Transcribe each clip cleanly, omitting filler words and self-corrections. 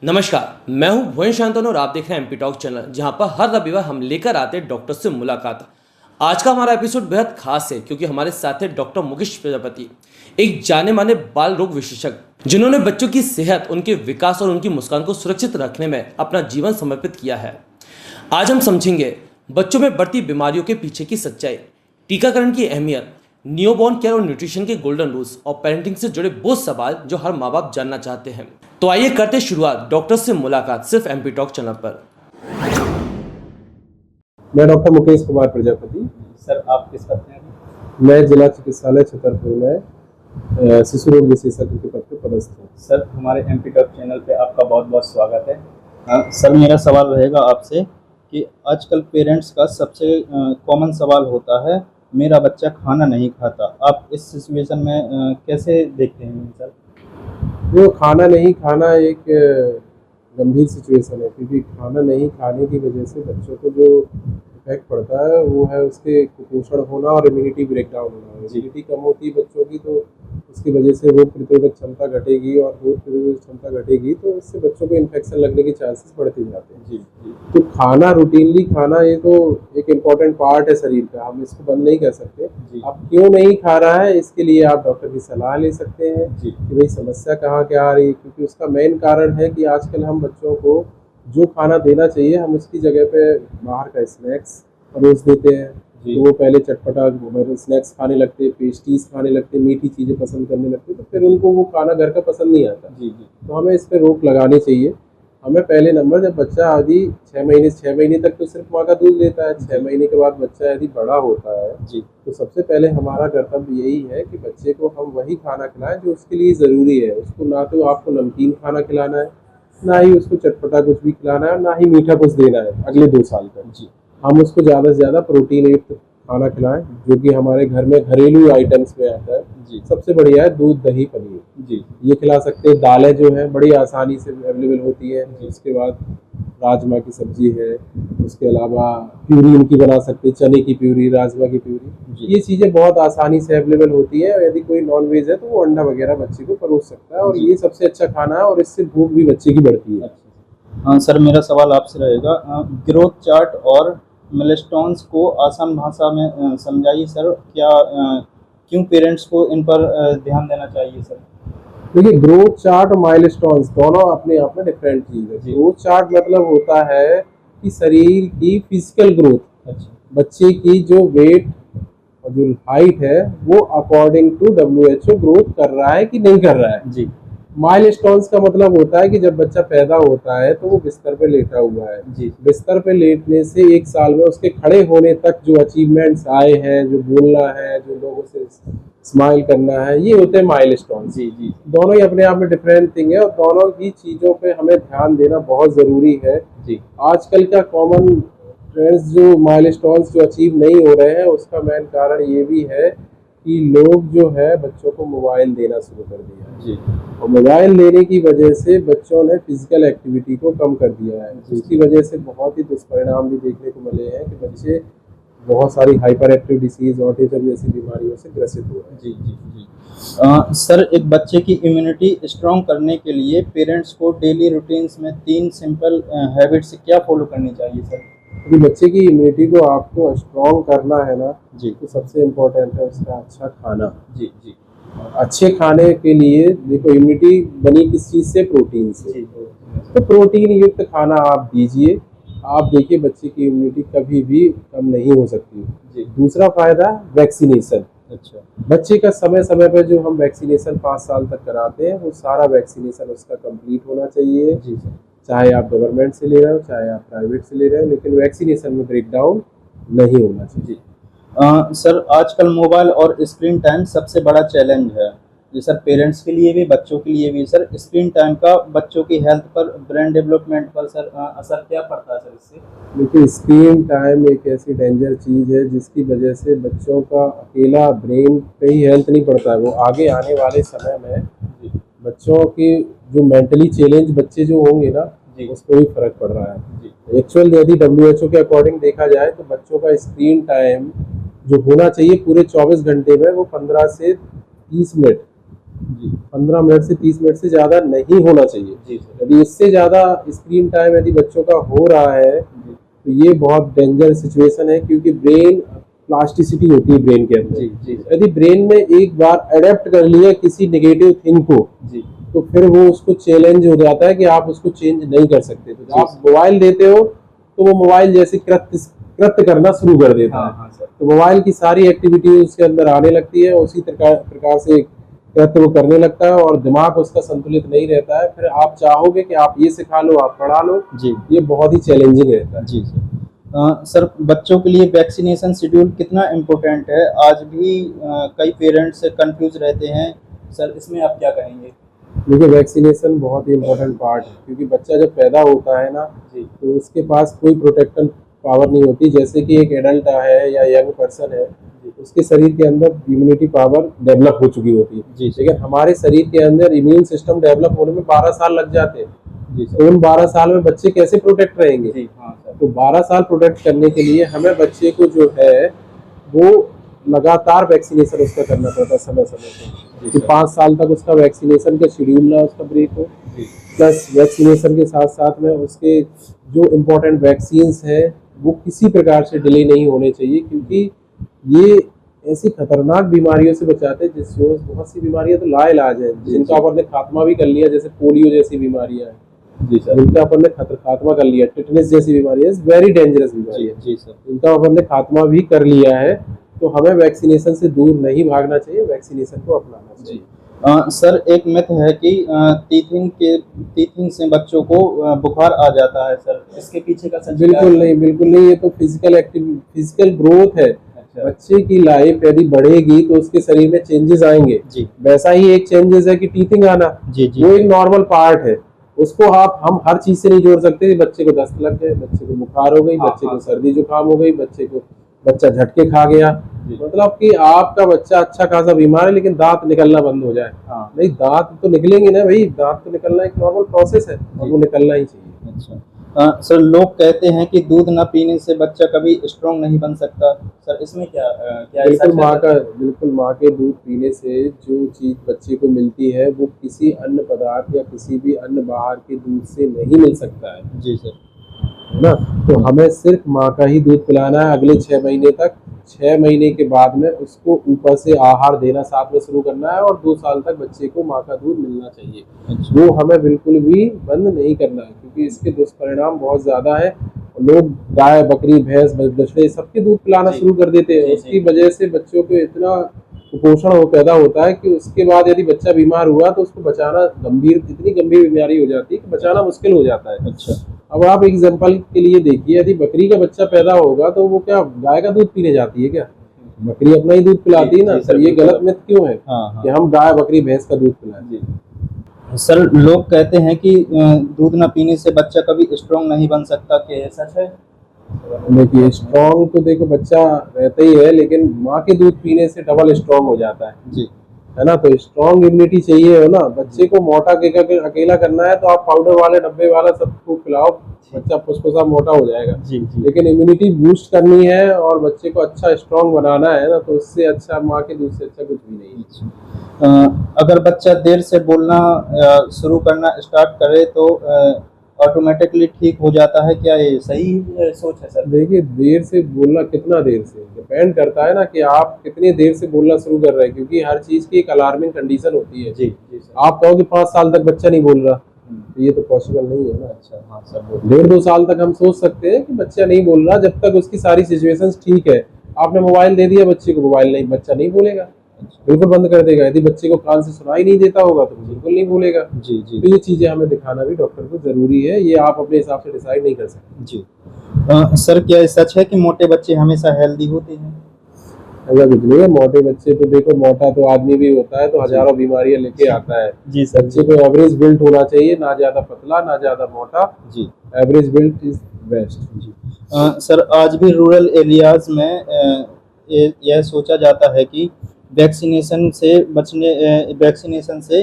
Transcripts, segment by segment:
नमस्कार, मैं हूं भुवन शांतनु और आप देख रहे हैं एमपी टॉक चैनल, जहां पर हर रविवार हम लेकर आते हैं डॉक्टर से मुलाकात। आज का हमारा एपिसोड बेहद खास है क्योंकि हमारे साथ है डॉक्टर मुकेश प्रजापति, एक जाने माने बाल रोग विशेषज्ञ जिन्होंने बच्चों की सेहत, उनके विकास और उनकी मुस्कान को सुरक्षित रखने में अपना जीवन समर्पित किया है। आज हम समझेंगे बच्चों में बढ़ती बीमारियों के पीछे की सच्चाई, टीकाकरण की अहमियत, न्यूबॉर्न केयर और न्यूट्रिशन के गोल्डन रूल्स और पेरेंटिंग से जुड़े वो सवाल जो हर माँ बाप जानना चाहते हैं। तो आइए करते शुरुआत डॉक्टर से मुलाकात सिर्फ एमपी टॉक चैनल पर। मैं डॉक्टर मुकेश कुमार प्रजापति। सर, आप किस पद में हैं? मैं जिला चिकित्सालय छतरपुर में शिशु रोग विशेषज्ञ के पद पर पदस्थ हूँ। सर, हमारे एमपी टॉक चैनल पे आपका बहुत बहुत स्वागत है। सर, मेरा सवाल रहेगा आपसे कि आजकल पेरेंट्स का सबसे कॉमन सवाल होता है, मेरा बच्चा खाना नहीं खाता। आप इस सिचुएशन में कैसे देखते हैं सर? जो खाना नहीं खाना एक गंभीर सिचुएशन है, क्योंकि खाना नहीं खाने की वजह से बच्चों को जो इफेक्ट पड़ता है वो है उसके कुपोषण होना और इम्यूनिटी ब्रेकडाउन होना। इम्यूनिटी कम होती है बच्चों की तो उसकी वजह से रोग प्रतिरोधक क्षमता घटेगी, और रोग प्रतिरोधक क्षमता घटेगी तो इससे बच्चों को इन्फेक्शन लगने के चांसेस बढ़ते जाते हैं। जी। तो खाना, रूटीनली खाना, ये तो एक इम्पॉर्टेंट पार्ट है शरीर का, हम इसको बंद नहीं कर सकते। अब क्यों नहीं खा रहा है, इसके लिए आप डॉक्टर की सलाह ले सकते हैं कि भाई समस्या कहाँ क्या आ रही है। क्योंकि उसका मेन कारण है कि आजकल हम बच्चों को जो खाना देना चाहिए हम उसकी जगह पे बाहर का स्नैक्स परोस देते हैं। तो वो पहले चटपटा स्नैक्स खाने लगते, पेस्ट्रीज खाने लगते, मीठी चीज़ें पसंद करने लगते, तो फिर उनको वो खाना घर का पसंद नहीं आता। तो हमें इस पर रोक लगानी चाहिए। हमें पहले नंबर, जब बच्चा आदि 6 महीने तक तो सिर्फ माँ का दूध लेता है, 6 महीने के बाद बच्चा यदि बड़ा होता है तो सबसे पहले हमारा कर्तव्य यही है कि बच्चे को हम वही खाना खिलाएं जो उसके लिए ज़रूरी है। उसको ना तो आपको नमकीन खाना खिलाना है, ना ही उसको चटपटा कुछ भी खिलाना है, ना ही मीठा कुछ देना है अगले 2 साल तक। हम उसको ज़्यादा से ज़्यादा प्रोटीन युक्त खाना खिलाएं, जो कि हमारे घर में घरेलू आइटम्स में आता है। सबसे बढ़िया है दूध, दही, पनीर, ये खिला सकते हैं। दालें जो है बड़ी आसानी से अवेलेबल होती है। उसके बाद राजमा की सब्जी है, उसके अलावा प्यूरी उनकी बना सकते हैं, चने की प्यूरी, राजमा की प्यूरी, ये चीज़ें बहुत आसानी से अवेलेबल होती है। यदि कोई नॉन वेज है तो वो अंडा वगैरह बच्चे को परोस सकता है, और ये सबसे अच्छा खाना है, और इससे भूख भी बच्चे की बढ़ती है। हाँ सर, मेरा सवाल आपसे रहेगा, ग्रोथ चार्ट और मिलस्टोन्स को आसान भाषा में समझाइए सर। क्या क्यों पेरेंट्स को इन पर ध्यान देना चाहिए सर? देखिए, ग्रोथ चार्ट और माइलस्टोन्स दोनों अपने आप में डिफरेंट चीज़ है। ग्रोथ चार्ट मतलब होता है कि शरीर की फिजिकल ग्रोथ, बच्चे की जो वेट और जो हाइट है वो अकॉर्डिंग टू WHO ग्रोथ कर रहा है कि नहीं कर रहा है। माइलस्टोन्स का मतलब होता है कि जब बच्चा पैदा होता है तो वो बिस्तर पे लेटा हुआ है। बिस्तर पे लेटने से 1 साल में उसके खड़े होने तक जो अचीवमेंट्स आए हैं, जो बोलना है, जो लोगों से स्माइल करना है, ये होते हैं माइलस्टोन्स। दोनों ही अपने आप में डिफरेंट थिंग है, और दोनों ही चीज़ों पे हमें ध्यान देना बहुत ज़रूरी है। आजकल का कॉमन ट्रेंड्स जो माइलस्टोन्स जो अचीव नहीं हो रहे हैं, उसका मेन कारण ये भी है कि लोग जो है बच्चों को मोबाइल देना शुरू कर दिया। और मोबाइल देने की वजह से बच्चों ने फिजिकल एक्टिविटी को कम कर दिया है, जिसकी वजह से बहुत ही दुष्परिणाम भी देखने को मिले हैं कि बच्चे बहुत सारी हाइपर एक्टिव डिसीज, ऑटिज्म जैसी बीमारियों से ग्रसित हो रहे हैं। सर, एक बच्चे की इम्यूनिटी स्ट्रॉन्ग करने के लिए पेरेंट्स को डेली रूटीन्स में 3 सिंपल हैबिट्स क्या फॉलो करनी चाहिए सर? यदि बच्चे की इम्यूनिटी को आपको स्ट्रॉन्ग करना है ना, तो सबसे इम्पोर्टेंट है उसका अच्छा खाना। अच्छे खाने के लिए देखो, इम्यूनिटी बनी किस चीज़ से? प्रोटीन से। तो प्रोटीन युक्त खाना आप दीजिए। आप देखिए बच्चे की इम्यूनिटी कभी भी कम नहीं हो सकती। दूसरा फायदा, वैक्सीनेशन। बच्चे का समय समय पर जो हम वैक्सीनेशन 5 साल तक कराते हैं, वो सारा वैक्सीनेशन उसका कंप्लीट होना चाहिए। चाहे आप गवर्नमेंट से ले रहे हो, चाहे आप प्राइवेट से ले रहे हो, लेकिन वैक्सीनेशन में ब्रेकडाउन नहीं होना चाहिए। सर, आजकल मोबाइल और स्क्रीन टाइम सबसे बड़ा चैलेंज है, जी सर, पेरेंट्स के लिए भी, बच्चों के लिए भी। सर, स्क्रीन टाइम का बच्चों की हेल्थ पर, ब्रेन डेवलपमेंट पर सर असर क्या पड़ता है सर इससे? देखिए, स्क्रीन टाइम एक ऐसी डेंजर चीज़ है जिसकी वजह से बच्चों का अकेला ब्रेन पे ही हेल्थ नहीं पड़ता है, वो आगे आने वाले समय में बच्चों की जो मेंटली चैलेंज बच्चे जो होंगे ना, उस पर भी फर्क पड़ रहा है। एक्चुअल यदि WHO के अकॉर्डिंग देखा जाए तो बच्चों का स्क्रीन टाइम जो होना चाहिए पूरे 24 घंटे में, वो 15 से 30 मिनट 15 मिनट से 30 मिनट से ज़्यादा नहीं होना चाहिए। जी सर। यदि इससे ज़्यादा स्क्रीन टाइम यदि बच्चों का हो रहा है तो ये बहुत डेंजर सिचुएशन है, क्योंकि ब्रेन प्लास्टिसिटी होती है ब्रेन के अंदर। जी जी यदि ब्रेन ने एक बार अडेप्ट कर लिया किसी नेगेटिव थिंग को, जी तो फिर वो उसको चैलेंज हो जाता है कि आप उसको चेंज नहीं कर सकते। तो जब आप मोबाइल देते हो तो वो मोबाइल जैसे कृत्य करना शुरू कर देता है। हाँ सर। तो मोबाइल की सारी एक्टिविटी उसके अंदर आने लगती है, उसी प्रकार से कृत्य वो करने लगता है और दिमाग उसका संतुलित नहीं रहता है। फिर आप चाहोगे कि आप ये सिखा लो, आप पढ़ा लो, जी ये बहुत ही चैलेंजिंग रहता है। जी सर। सर बच्चों के लिए वैक्सीनेशन शेड्यूल कितना इम्पोर्टेंट है? आज भी कई पेरेंट्स कंफ्यूज रहते हैं सर, इसमें आप क्या कहेंगे? देखिए, वैक्सीनेशन बहुत ही इम्पोर्टेंट पार्ट है, क्योंकि बच्चा जब पैदा होता है ना जी तो उसके पास कोई प्रोटेक्शन पावर नहीं होती। जैसे कि एक एडल्ट है या यंग पर्सन है, उसके शरीर के अंदर इम्यूनिटी पावर डेवलप हो चुकी होती है। जी लेकिन हमारे शरीर के अंदर इम्यून सिस्टम डेवलप होने में 12 साल लग जाते हैं। जी तो सर। उन 12 साल में बच्चे कैसे प्रोटेक्ट रहेंगे? जी हाँ सर। तो 12 साल प्रोटेक्ट करने के लिए हमें बच्चे को जो है वो लगातार वैक्सीनेशन उसका करना पड़ता है समय समय पर, कि 5 साल तक उसका वैक्सीनेशन का शेड्यूल ना उसका ब्रेक हो। प्लस वैक्सीनेशन के साथ साथ में उसके जो इम्पोर्टेंट वैक्सीन्स हैं वो किसी प्रकार से डिले नहीं होने चाहिए, क्योंकि ये ऐसी खतरनाक बीमारियों से बचाते हैं जिससे बहुत सी बीमारियां तो लाइलाज है, जिनका अपन ने खात्मा भी कर लिया, जैसे पोलियो जैसी बीमारियां हैं। जी सर। जिनका अपन ने खात्मा कर लिया, टिटनेस जैसी बीमारी है, वेरी डेंजरस बीमारी जी है, जी सर। जिनका अपन ने खात्मा भी कर लिया है। तो हमें वैक्सीनेशन से दूर नहीं भागना चाहिए, वैक्सीनेशन को अपनाना चाहिए। सर एक मिथ है कि टीथिंग से बच्चों को बुखार आ जाता है सर, इसके पीछे का सच क्या है? बिल्कुल नहीं, ये तो फिजिकल ग्रोथ है। अच्छा। बच्चे की लाइफ यदि बढ़ेगी तो उसके शरीर में चेंजेस आएंगे। जी वैसा ही एक चेंजेस है कि टीथिंग आना, जी जी वो एक नॉर्मल पार्ट है। उसको हम हर चीज से नहीं जोड़ सकते। बच्चे को दस्त लग गए, बच्चे को बुखार हो गई, हाँ, बच्चे हाँ, को सर्दी जुकाम हो गई, बच्चा झटके खा गया, मतलब कि आपका बच्चा अच्छा खासा बीमार है लेकिन दांत निकलना बंद हो जाए। हाँ। नहीं, दांत तो निकलेंगे ना भाई, दांत तो निकलना एक नॉर्मल प्रोसेस है और वो निकलना ही चाहिए। अच्छा। सर लोग कहते हैं कि दूध न पीने से बच्चा कभी स्ट्रांग नहीं बन सकता, सर इसमें क्या बिल्कुल माँ के दूध पीने से जो चीज बच्चे को मिलती है वो किसी अन्य पदार्थ या किसी भी अन्य बाहर के दूध से नहीं मिल सकता है। जी सर। है ना? तो हमें सिर्फ माँ का ही दूध पिलाना है अगले 6 महीने तक। 6 महीने के बाद में उसको ऊपर से आहार देना साथ में शुरू करना है, और 2 साल तक बच्चे को माँ का दूध मिलना चाहिए। अच्छा। वो हमें बिल्कुल भी बंद नहीं करना है, क्योंकि इसके दुष्परिणाम बहुत ज्यादा है। लोग गाय, बकरी, भैंस, बछड़े सबके दूध पिलाना शुरू कर देते हैं। उसकी वजह से बच्चों को इतना कुपोषण हो पैदा होता है कि उसके बाद यदि बच्चा बीमार हुआ तो उसको बचाना इतनी गंभीर बीमारी हो जाती है कि बचाना मुश्किल हो जाता है। अच्छा। अब आप एग्जाम्पल के लिए देखिए, यदि बकरी का बच्चा पैदा होगा तो वो क्या गाय का दूध पीने जाती है क्या? बकरी अपना ही दूध पिलाती है ना। तो ये गलत मिथ क्यों है कि हम गाय, बकरी, भैंस का दूध पिलाएं? सर लोग कहते हैं कि दूध न पीने से बच्चा कभी स्ट्रांग नहीं बन सकता, क्या ये सच है? देखिए, स्ट्रॉन्ग तो देखो बच्चा रहता ही है, लेकिन माँ के दूध पीने से डबल स्ट्रॉन्ग हो जाता है। जी है ना? तो स्ट्रॉन्ग इम्यूनिटी चाहिए हो ना। बच्चे को मोटा अकेला करना है तो आप पाउडर वाले डब्बे वाला सबको खिलाओ, बच्चा फुसफुसा मोटा हो जाएगा। जी जी। लेकिन इम्यूनिटी बूस्ट करनी है और बच्चे को अच्छा स्ट्रॉन्ग बनाना है ना, तो उससे अच्छा माँ के दूध से अच्छा कुछ भी नहीं है। अगर बच्चा देर से बोलना शुरू करना स्टार्ट करे तो ऑटोमेटिकली ठीक हो जाता है, क्या ये सही सोच है सर? देखिए, देर से बोलना, कितना देर से डिपेंड करता है ना कि आप कितनी देर से बोलना शुरू कर रहे हैं, क्योंकि हर चीज की एक अलार्मिंग कंडीशन होती है। जी जी सर। आप कहो कि 5 साल तक बच्चा नहीं बोल रहा, तो ये तो पॉसिबल नहीं है ना। अच्छा हाँ सर। 1.5-2 साल तक हम सोच सकते हैं कि बच्चा नहीं बोल रहा, जब तक उसकी सारी सिचुएशंस ठीक है। आपने मोबाइल दे दिया बच्चे को, मोबाइल नहीं, बच्चा नहीं बोलेगा, बिल्कुल बंद कर देगा। यदि बच्चे को कान से सुनाई नहीं देता होगा तो बिल्कुल नहीं बोलेगा। जी जी। तो ये चीजें हमें दिखाना भी डॉक्टर को जरूरी है, ये आप अपने हिसाब से डिसाइड नहीं कर सकते। जी। सर क्या ये सच है कि मोटे बच्चे हमेशा हेल्दी होते हैं? ऐसा कुछ नहीं है। मोटे बच्चे तो देखो, मोटा तो आदमी भी होता है तो हजारों बीमारियां लेके आता है। जी सर। बच्चे को एवरेज बिल्ट होना चाहिए, ना ज्यादा पतला ना ज्यादा मोटा। जी। Average built is best. जी। सर आज भी रूरल एरियाज में यह सोचा जाता है कि वैक्सीनेशन से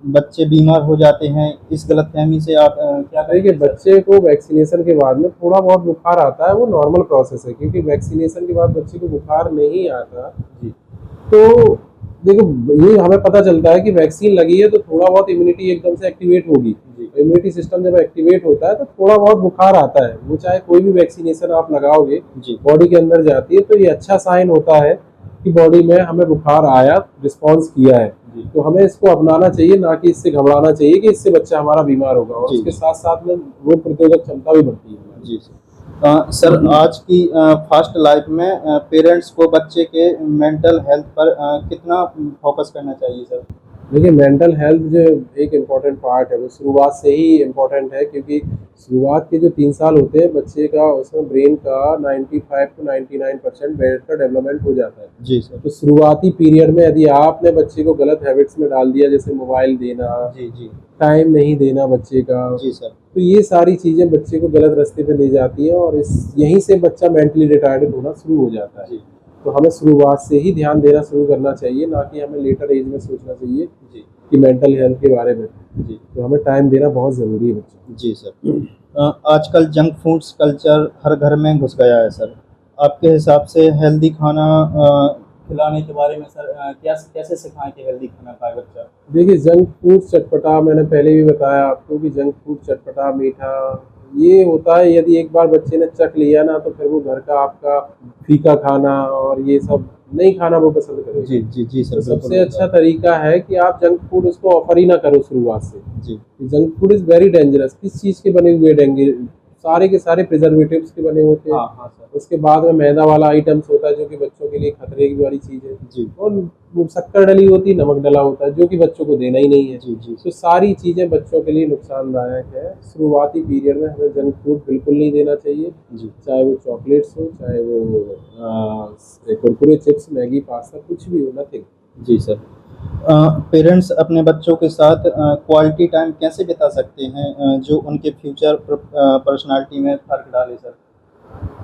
बच्चे बीमार हो जाते हैं। इस गलतफहमी से आप क्या देखिए, कहेंगे? बच्चे को वैक्सीनेशन के बाद में थोड़ा बहुत बुखार आता है, वो नॉर्मल प्रोसेस है, क्योंकि वैक्सीनेशन के बाद बच्चे को बुखार नहीं आता। जी। तो देखो, ये हमें पता चलता है कि वैक्सीन लगी है तो थोड़ा बहुत इम्यूनिटी एकदम से एक्टिवेट होगी। इम्यूनिटी सिस्टम जब एक्टिवेट होता है तो थोड़ा बहुत बुखार आता है, वो चाहे कोई भी वैक्सीनेशन आप लगाओगे बॉडी के अंदर जाती है, तो ये अच्छा साइन होता है कि बॉडी में हमें बुखार आया, रिस्पॉन्स किया है। तो हमें इसको अपनाना चाहिए, ना कि इससे घबराना चाहिए कि इससे बच्चा हमारा बीमार होगा। और उसके साथ साथ में रोग प्रतिरोधक क्षमता भी बढ़ती है। जी सर, आज की फास्ट लाइफ में पेरेंट्स को बच्चे के मेंटल हेल्थ पर कितना फोकस करना चाहिए सर? देखिए, मेंटल हेल्थ जो एक इम्पॉर्टेंट पार्ट है वो शुरुआत से ही इम्पॉर्टेंट है, क्योंकि शुरुआत के जो 3 साल होते हैं बच्चे का, उसमें ब्रेन का 95 to 99% बेटर डेवलपमेंट हो जाता है। जी सर। तो शुरुआती पीरियड में यदि आपने बच्चे को गलत हैबिट्स में डाल दिया, जैसे मोबाइल देना, जी टाइम नहीं देना बच्चे का, जी सर। तो ये सारी चीज़ें बच्चे को गलत रास्ते पे ले जाती हैं और यहीं से बच्चा मेंटली रिटार्डेड होना शुरू हो जाता है। तो हमें शुरुआत से ही ध्यान देना शुरू करना चाहिए, ना कि हमें लेटर एज में सोचना चाहिए कि मेंटल हेल्थ के बारे में। तो हमें टाइम देना बहुत ज़रूरी है बच्चे। जी सर। आजकल जंक फूड्स कल्चर हर घर में घुस गया है सर। आपके हिसाब से हेल्दी खाना खिलाने के बारे में सर कैसे सिखाएं कि हेल्दी खाना खाए बच्चा? देखिए, जंक फूड चटपटा, मैंने पहले भी बताया आपको कि जंक फूड चटपटा मीठा ये होता है, यदि एक बार बच्चे ने चख लिया ना, तो फिर वो घर का आपका फीका खाना और ये सब नहीं खाना वो पसंद करेगा। जी सर। तो सबसे अच्छा तरीका है कि आप जंक फूड उसको ऑफर ही ना करो शुरुआत से। जी। Junk food is very dangerous. किस चीज़ के बने हुए डेंगे? सारे के सारे प्रिजर्वेटिव्स के बने होते हैं। हाँ सर। उसके बाद में मैदा वाला आइटम्स होता है जो कि बच्चों के लिए खतरे की वाली चीज़ है। जी। और वो शक्कर डली होती है, नमक डला होता है, जो कि बच्चों को देना ही नहीं है। जी। तो सारी चीज़ें बच्चों के लिए नुकसानदायक है। शुरुआती पीरियड में हमें जंक फूड बिल्कुल नहीं देना चाहिए, चाहे वो चॉकलेट्स हो, चाहे वो कुरकुरे, चिप्स, मैगी, पास्ता, कुछ भी हो, नथिंग। जी सर। पेरेंट्स अपने बच्चों के साथ क्वालिटी टाइम कैसे बिता सकते हैं जो उनके फ्यूचर पर्सनालिटी में फर्क डाले सर?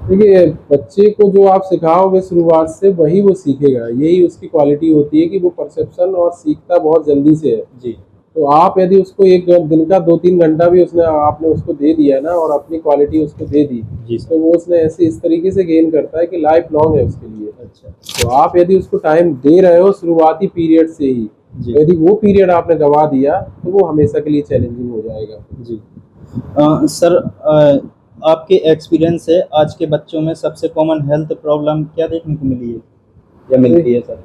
देखिए, बच्चे को जो आप सिखाओगे शुरुआत से वही वो सीखेगा, यही उसकी क्वालिटी होती है कि वो परसेप्शन और सीखता बहुत जल्दी से है। जी। तो आप यदि उसको एक दिन का 2-3 घंटा भी आपने उसको दे दिया ना और अपनी क्वालिटी उसको दे दी, तो वो उसने ऐसे इस तरीके से गेन करता है कि लाइफ लॉन्ग है उसके लिए। अच्छा। तो आप यदि उसको टाइम दे रहे हो शुरुआती पीरियड से ही, यदि वो पीरियड आपने गवा दिया तो वो हमेशा के लिए चैलेंजिंग हो जाएगा। जी। सर, आपके एक्सपीरियंस से आज के बच्चों में सबसे कॉमन हेल्थ प्रॉब्लम क्या देखने को मिली है या मिलती है सर?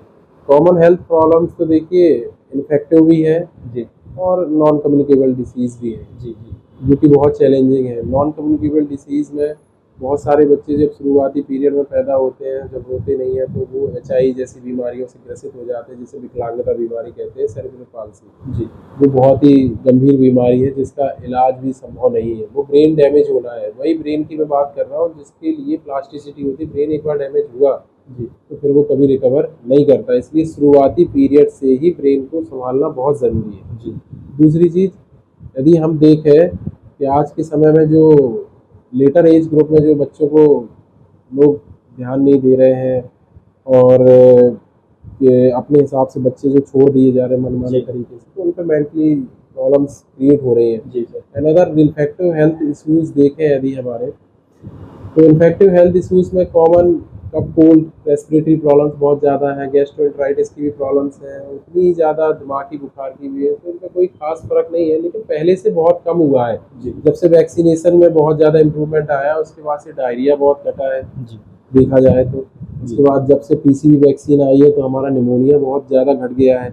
कॉमन हेल्थ प्रॉब्लम्स तो देखिए, इन्फेक्टिव भी है जी। और नॉन कम्युनिकेबल डिसीज़ भी है, जी। जो कि बहुत चैलेंजिंग है। नॉन कम्युनिकेबल डिसीज़ में बहुत सारे बच्चे जब शुरुआती पीरियड में पैदा होते हैं, जब होते नहीं हैं, तो वो एचआई जैसी बीमारियों से ग्रसित हो जाते हैं, जिसे विकलांगता बीमारी कहते हैं, सेरेब्रल पाल्सी। जी। वो बहुत ही गंभीर बीमारी है जिसका इलाज भी संभव नहीं है। वो ब्रेन डैमेज होना है, वही ब्रेन की मैं बात कर रहा हूँ जिसके लिए प्लास्टिसिटी होती है। ब्रेन एक बार डैमेज हुआ जी तो फिर वो कभी रिकवर नहीं करता, इसलिए शुरुआती पीरियड से ही ब्रेन को संभालना बहुत ज़रूरी है। जी। दूसरी चीज़, यदि हम देखें कि आज के समय में जो लेटर एज ग्रुप में जो बच्चों को लोग ध्यान नहीं दे रहे हैं और कि अपने हिसाब से बच्चे जो छोड़ दिए जा रहे हैं मनमाने तरीके से, तो उन पर मेंटली प्रॉब्लम्स क्रिएट हो रही हैं। जी sir. Another infective health issues देखें यदि हमारे, तो इन्फेक्टिव हेल्थ इश्यूज में common cough, cold, respiratory problems बहुत ज़्यादा हैं, गैस्ट्रोएंटराइटिस की भी प्रॉब्लम्स हैं, उतनी ज़्यादा दिमागी बुखार की भी है। तो इनका कोई खास फर्क नहीं है, लेकिन पहले से बहुत कम हुआ है। जब से वैक्सीनेशन में बहुत ज़्यादा इम्प्रूवमेंट आया, उसके बाद से डायरिया बहुत घटा है देखा जाए तो। उसके बाद जब से पीसीवी वैक्सीन आई है तो हमारा निमोनिया बहुत ज़्यादा घट गया है।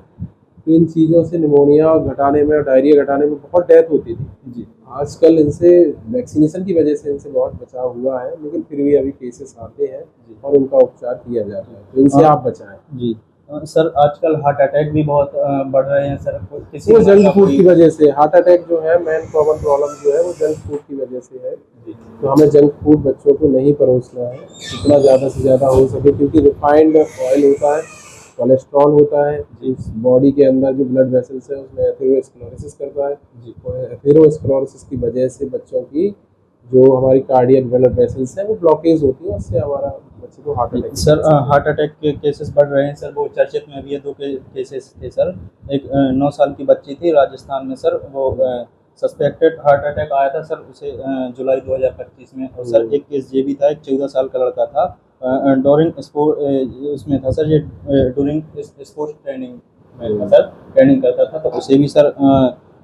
तो इन चीज़ों से निमोनिया घटाने में और डायरिया घटाने में बहुत डेथ होती थी। आजकल इनसे वैक्सीनेशन की वजह से इनसे बहुत बचाव हुआ है, लेकिन फिर भी अभी केसेस आते हैं और उनका उपचार किया जाता है, तो इनसे आप बचाएं। जी। सर, आजकल हार्ट अटैक भी बहुत बढ़ रहे हैं सर, किसी वो जंक फूड की वजह से। हार्ट अटैक जो है मेन कॉमन प्रॉब्लम जो है वो जंक फूड की वजह से है। तो हमें जंक फूड बच्चों को नहीं परोसना है जितना ज़्यादा से ज़्यादा हो सके, क्योंकि रिफाइंड ऑयल होता है, कोलेस्ट्रॉल होता है, इस बॉडी के अंदर जो ब्लड वेसल्स है उसमें एथेरोस्क्लेरोसिस करता है। एथेरोस्क्लेरोसिस की वजह से बच्चों की जो हमारी कार्डियक ब्लड वेसल्स है वो ब्लॉकेज होती है, उससे हमारा बच्चे को heart attack. Sir, heart attack के केसेस बढ़ रहे हैं सर, वो चर्चित में भी है। 2 केसेस थे सर। एक 9 साल की बच्ची थी राजस्थान में सर, वो सस्पेक्टेड हार्ट अटैक आया था सर उसे जुलाई 2025 में। और सर एक केस ये भी था, एक 14 साल का लड़का था, ड्यूरिंग स्पोर्ट उसमें था सर, ये ड्यूरिंग स्पोर्ट्स ट्रेनिंग में था सर, ट्रेनिंग करता था, तो उसे भी सर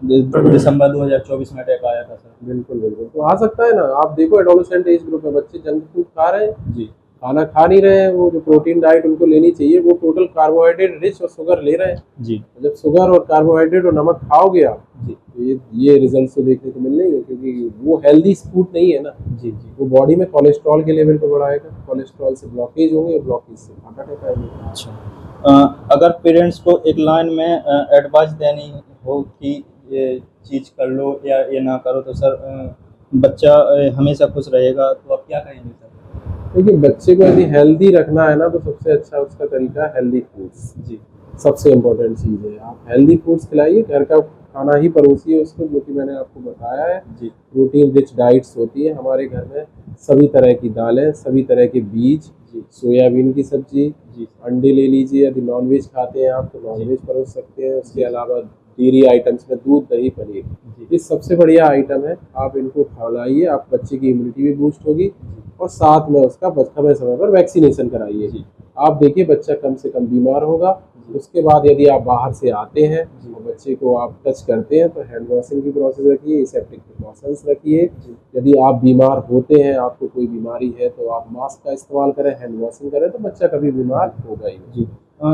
दिसंबर 2024 में अटैक आया था सर। बिल्कुल बिल्कुल, तो आ सकता है ना। आप देखो एडोलेसेंट एज ग्रुप में बच्चे जंक फूड खा रहे हैं, जी खाना खा नहीं रहे हैं। वो जो प्रोटीन डाइट उनको लेनी चाहिए वो टोटल कार्बोहाइड्रेट रिच और शुगर ले रहे हैं। जी जब शुगर और कार्बोहाइड्रेट और नमक खाओगे आप, जी तो ये रिजल्ट तो देखने को मिल नहीं है, क्योंकि वो हेल्दी फूड नहीं है ना। जी जी। वो बॉडी में कोलेस्ट्रॉल के लेवल को बढ़ाएगा, कोलेस्ट्रॉल से ब्लॉकेज होंगे, ब्लॉकेज से हार्ट अटैक आएंगे। अच्छा, अगर पेरेंट्स को एक लाइन में एडवाइस देनी हो कि ये चीज़ कर लो या ये ना करो, तो सर बच्चा हमेशा खुश रहेगा, तो आप क्या कहेंगे सर? देखिए, बच्चे को यदि हेल्दी रखना है ना, तो सबसे अच्छा उसका तरीका है हेल्दी फूड्स। जी सबसे इम्पोर्टेंट चीज़ है, आप हेल्दी फूड्स खिलाइए, घर का खाना ही परोसिए उसको, जो कि मैंने आपको बताया है। जी प्रोटीन रिच डाइट्स होती है हमारे घर में, सभी तरह की दालें, सभी तरह के बीज, जी सोयाबीन की सब्जी, जी अंडे ले लीजिए। यदि नॉनवेज खाते हैं आप तो नॉनवेज परोस सकते हैं। उसके अलावा डेयरी आइटम्स में दूध, दही, पनीर, जी ये सबसे बढ़िया आइटम है। आप इनको खिलाइए, आप बच्चे की इम्यूनिटी भी बूस्ट होगी, और साथ में उसका समय समय पर वैक्सीनेशन कराइए। जी आप देखिए बच्चा कम से कम बीमार होगा। उसके बाद यदि आप बाहर से आते हैं और बच्चे को आप टच करते हैं तो हैंड वॉशिंग की प्रोसेस रखिए, एसेप्टिक प्रिकॉशंस रखिए। यदि आप बीमार होते हैं, आपको कोई बीमारी है, तो आप मास्क का इस्तेमाल करें, हैंड वॉशिंग करें, तो बच्चा कभी बीमार होगा ही नहीं। जी।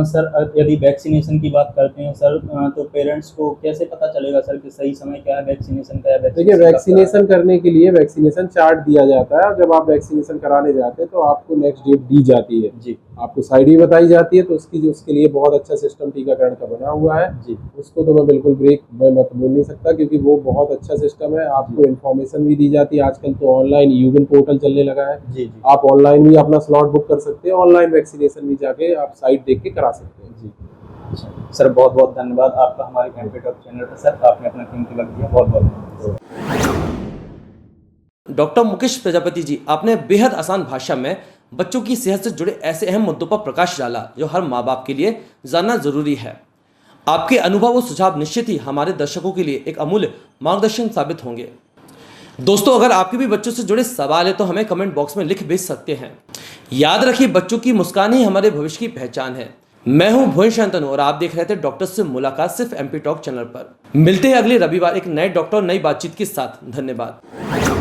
सर यदि वैक्सीनेशन की बात करते हैं सर, तो पेरेंट्स को कैसे पता चलेगा सर कि सही समय क्या है वैक्सीनेशन का? देखिए, वैक्सीनेशन करने के लिए वैक्सीनेशन चार्ट दिया जाता है। जब आप वैक्सीनेशन कराने जाते हैं तो आपको नेक्स्ट डेट दी जाती है, जी आपको साइड भी बताई जाती है। तो उसके लिए बहुत अच्छा सिस्टम टीकाकरण का बना हुआ है। जी उसको तो मैं बिल्कुल ब्रेक मैं मत बोल नहीं सकता, क्योंकि वो बहुत अच्छा सिस्टम है। आपको इन्फॉर्मेशन भी दी जाती है। आजकल तो ऑनलाइन यूविन पोर्टल चलने लगा है, जी जी आप ऑनलाइन भी अपना स्लॉट बुक कर सकते हैं, ऑनलाइन वैक्सीनेशन भी जाके आप साइट देख के करा सकते हैं। जी। अच्छा सर, बहुत बहुत धन्यवाद आपका हमारे एमपी टॉक चैनल पर सर, आपने अपना कीमती वक्त दिया, बहुत बहुत धन्यवाद। डॉक्टर मुकेश प्रजापति जी, आपने बेहद आसान भाषा में बच्चों की सेहत से जुड़े ऐसे अहम मुद्दों पर प्रकाश डाला जो हर माँ बाप के लिए जानना जरूरी है। आपके अनुभव और सुझाव निश्चित ही हमारे दर्शकों के लिए एक अमूल्य मार्गदर्शन साबित होंगे। दोस्तों, अगर आपके भी बच्चों से जुड़े सवाल है तो हमें कमेंट बॉक्स में लिख भेज सकते हैं। याद रखिए, बच्चों की मुस्कान ही हमारे भविष्य की पहचान है। मैं हूं भुवन शांतनु और आप देख रहे थे डॉक्टर से मुलाकात सिर्फ एमपी टॉक चैनल पर। मिलते हैं अगले रविवार एक नए डॉक्टर नई बातचीत के साथ। धन्यवाद।